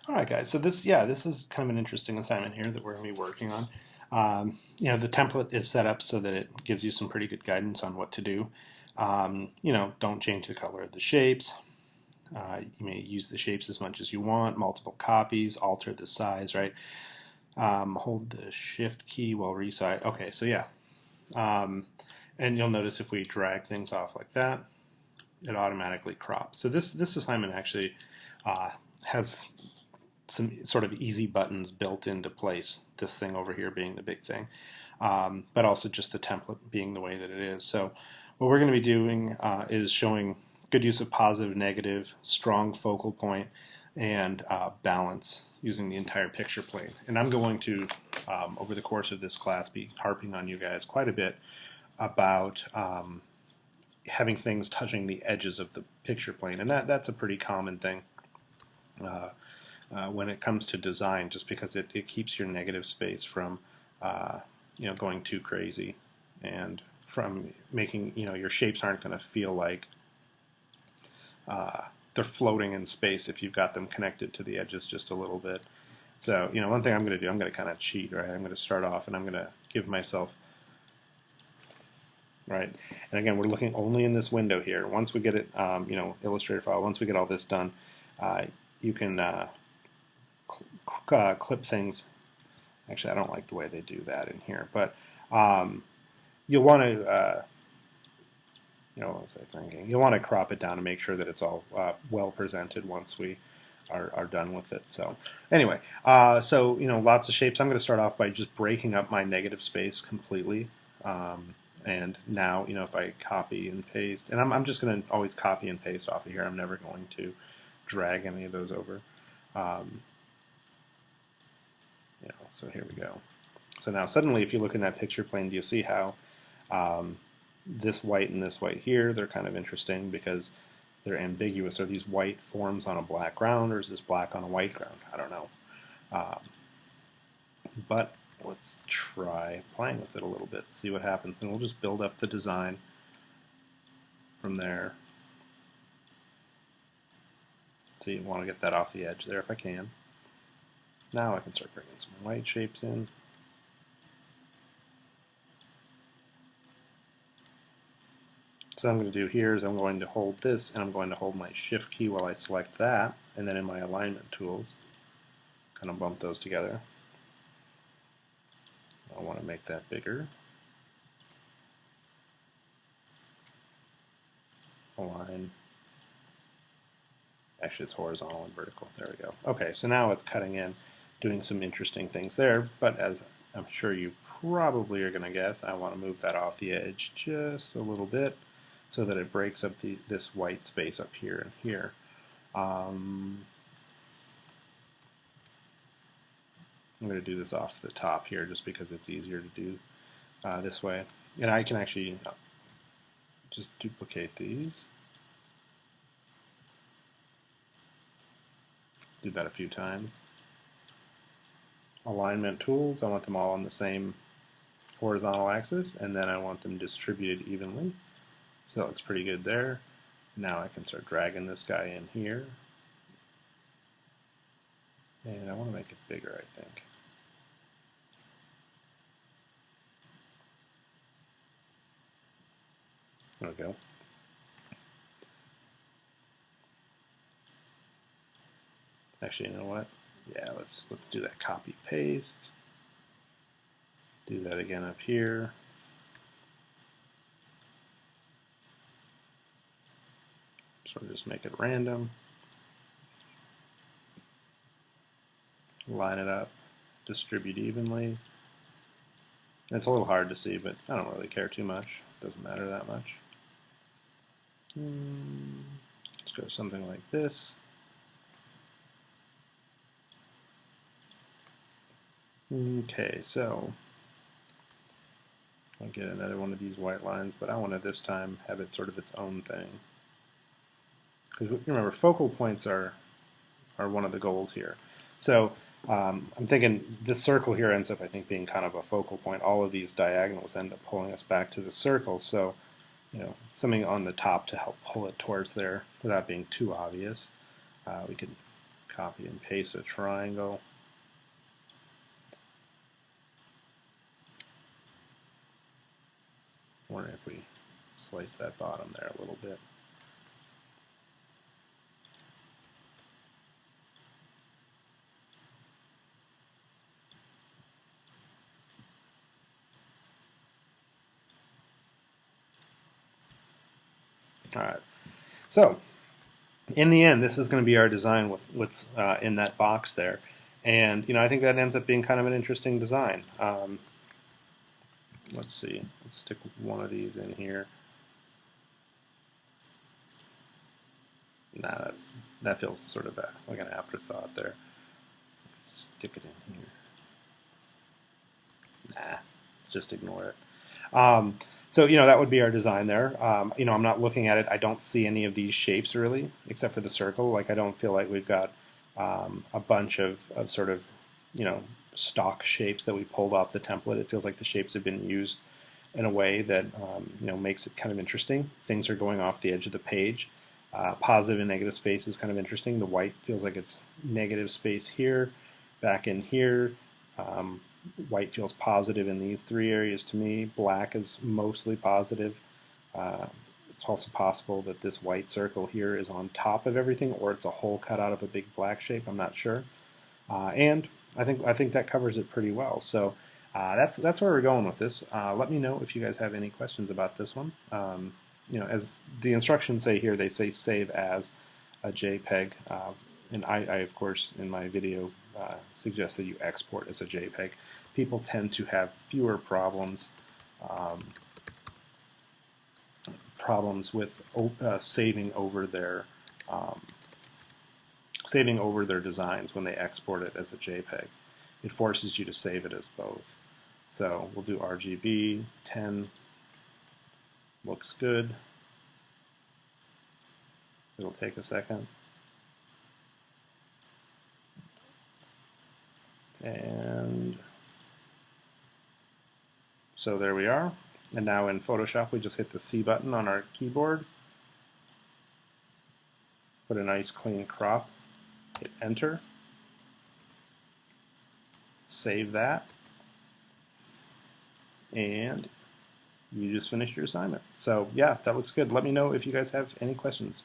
All right, guys. So this is kind of an interesting assignment here that we're going to be working on. The template is set up so that it gives you some pretty good guidance on what to do. Don't change the color of the shapes. You may use the shapes as much as you want, multiple copies, alter the size, right? Hold the shift key while resize. Okay, so yeah. And you'll notice if we drag things off like that, it automatically crops. So this assignment actually has some sort of easy buttons built into place, this thing over here being the big thing, but also just the template being the way that it is. So what we're going to be doing is showing good use of positive, negative, strong focal point, and balance using the entire picture plane. And I'm going to, over the course of this class, be harping on you guys quite a bit about having things touching the edges of the picture plane. And that's a pretty common thing. When it comes to design, just because it keeps your negative space from going too crazy, and from making your shapes aren't going to feel like they're floating in space if you've got them connected to the edges just a little bit. So one thing I'm going to do, I'm going to kind of cheat, right? I'm going to start off and I'm going to give myself, right? And again, we're looking only in this window here. Once we get it, Illustrator file, once we get all this done, you can clip things. Actually, I don't like the way they do that in here, but you'll want to, what was I thinking? You'll want to crop it down and make sure that it's all well presented once we are done with it. So anyway, lots of shapes. I'm going to start off by just breaking up my negative space completely. And now, if I copy and paste, and I'm just going to always copy and paste off of here. I'm never going to drag any of those over. So here we go. So now suddenly, if you look in that picture plane, do you see how this white and this white here, they're kind of interesting because they're ambiguous. Are these white forms on a black ground, or is this black on a white ground? I don't know. But let's try playing with it a little bit, see what happens. And we'll just build up the design from there. So you want to get that off the edge there if I can. Now I can start bringing some white shapes in. So what I'm going to do here is I'm going to hold this, and I'm going to hold my shift key while I select that, and then in my alignment tools, kind of bump those together. I want to make that bigger. Align. Actually, it's horizontal and vertical. There we go. Okay, so now it's cutting in, doing some interesting things there, but as I'm sure you probably are going to guess, I want to move that off the edge just a little bit so that it breaks up this white space up here and here. I'm going to do this off the top here just because it's easier to do this way. And I can actually just duplicate these. Do that a few times. Alignment tools, I want them all on the same horizontal axis, and then I want them distributed evenly. So it looks pretty good there. Now I can start dragging this guy in here. And I want to make it bigger, I think. There we go. Actually, you know what? Yeah, let's do that copy paste. Do that again up here. So just make it random. Line it up, distribute evenly. It's a little hard to see, but I don't really care too much. It doesn't matter that much. Let's go something like this. Okay, so I'll get another one of these white lines, but I want to this time have it sort of its own thing. Because remember, focal points are one of the goals here. So I'm thinking this circle here ends up, I think, being kind of a focal point. All of these diagonals end up pulling us back to the circle. So something on the top to help pull it towards there without being too obvious. We could copy and paste a triangle. Wonder if we slice that bottom there a little bit. All right. So in the end, this is going to be our design with what's in that box there. And, I think that ends up being kind of an interesting design. Let's see. Let's stick one of these in here. Nah, that feels sort of like an afterthought there. Stick it in here. Nah, just ignore it. So, that would be our design there. I'm not looking at it. I don't see any of these shapes really, except for the circle. Like, I don't feel like we've got a bunch of sort of, stock shapes that we pulled off the template. It feels like the shapes have been used in a way that, makes it kind of interesting. Things are going off the edge of the page. Positive and negative space is kind of interesting. The white feels like it's negative space here, back in here. White feels positive in these three areas to me. Black is mostly positive. It's also possible that this white circle here is on top of everything, or it's a hole cut out of a big black shape. I'm not sure. And I think that covers it pretty well. So that's where we're going with this. Let me know if you guys have any questions about this one. As the instructions say here, they say save as a JPEG, and I of course in my video suggest that you export as a JPEG. People tend to have fewer problems with saving over their designs when they export it as a JPEG. It forces you to save it as both. So we'll do RGB 10. Looks good. It'll take a second. And so there we are. And now in Photoshop, we just hit the C button on our keyboard. Put a nice clean crop. Hit enter. Save that. And you just finished your assignment. So yeah, that looks good. Let me know if you guys have any questions.